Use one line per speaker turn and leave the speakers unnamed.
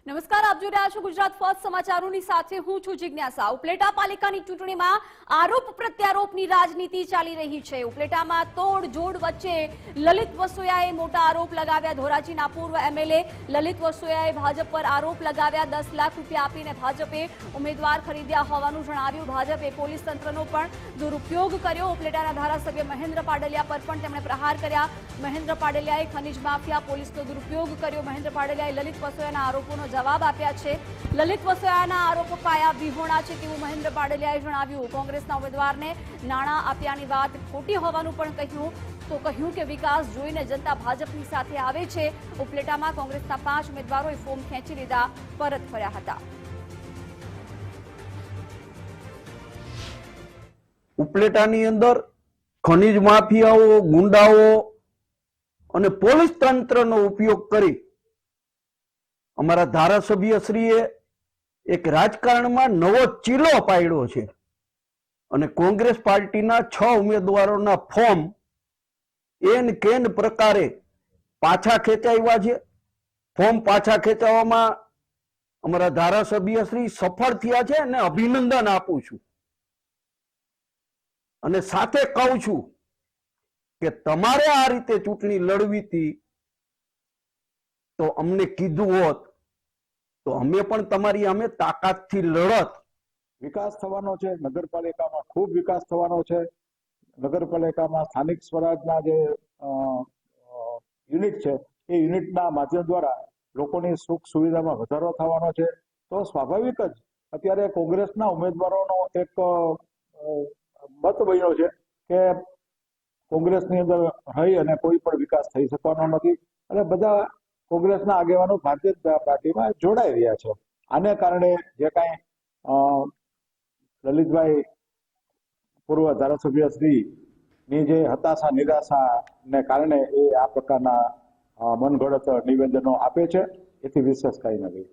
નમસ્કાર, આપ જોઈ રહ્યા છો ગુજરાત ફર્સ્ટ સમાચારોની સાથે હું છું જિજ્ઞાસા। ઉપલેટા પાલિકાની ચૂંટણીમાં આરોપ પ્રત્યારોપની રાજનીતિ ચાલી રહી છે। ઉપલેટામાં તોડજોડ વચ્ચે લલિત વસોયાએ મોટા આરોપ લગાવ્યા। ધોરાજીના પૂર્વ એમએલએ લલિત વસોયાએ ભાજપ પર આરોપ લગાવ્યા। 10 લાખ રૂપિયા આપીને ભાજપે ઉમેદવાર ખરીદ્યા હોવાનું જણાવ્યું। ભાજપે પોલીસ તંત્રનો પણ દુરુપયોગ કર્યો। ઉપલેટાના ધારાસભ્ય મહેન્દ્ર પાડલિયા પર પણ તેમણે પ્રહાર કર્યા। મહેન્દ્ર પાડલિયાએ ખનીજ માફિયા પોલીસનો દુરુપયોગ કર્યો। મહેન્દ્ર પાડલિયાએ લલિત વસોયાના આરોપોનો જવાબ આપ્યા છે। લલિત વસોયાના આરોપો પાયા વિહોણા છે તેવું મહેન્દ્ર પાડલિયાએ જણાવ્યું। કોંગ્રેસના ઉમેદવારને નાણાં આપ્યાની વાત ખોટી હોવાનું પણ કહ્યું કે વિકાસ જોઈને જનતા ભાજપની સાથે આવે છે। ઉપલેટામાં કોંગ્રેસના 5 ઉમેદવારોએ ફોર્મ ખેંચી લીધા, પરત ફર્યા હતા।
ઉપલેટાની અંદર ખનીજ માફિયાઓ, ગુંડાઓ અને પોલીસ તંત્રનો ઉપયોગ કરી અમારા ધારાસભ્યશ્રીએ એક રાજકારણમાં નવો ચીલો પાડ્યો છે અને કોંગ્રેસ પાર્ટીના 6 ઉમેદવારોના ફોર્મ એન કેન પ્રકારે પાછા ખેંચાવ્યા છે। ફોર્મ પાછા ખેંચાવવામાં અમારા ધારાસભ્યશ્રી સફળ થયા છે અને અભિનંદન આપું છું અને સાથે કહું છું કે તમારે આ રીતે ચૂંટણી લડવી હતી તો અમને કીધું હોત તો અમે પણ તમારી સામે તાકાતથી લડત।
વિકાસ થવાનો છે, નગરપાલિકામાં ખૂબ વિકાસ થવાનો છે। નગરપાલિકામાં સ્થાનિક સ્વરાજના જે યુનિટ છે એ યુનિટના માધ્યમ દ્વારા લોકોની સુખ સુવિધામાં વધારો થવાનો છે। તો સ્વાભાવિક જ અત્યારે કોંગ્રેસના ઉમેદવારોનો એક મત બન્યો છે કે કોંગ્રેસની અંદર રહી અને કોઈ પણ વિકાસ થઈ શકવાનો નથી અને બધા કોંગ્રેસના આગેવાનો ભારતીય જનતા પાર્ટીમાં જોડાઈ રહ્યા છે। આને કારણે જે કાંઈ લલિતભાઈ પૂર્વ ધારાસભ્યશ્રીની જે હતાશા નિરાશાને કારણે એ આ પ્રકારના મનગઢત નિવેદનો આપે છે, એથી વિશેષ કંઈ નથી।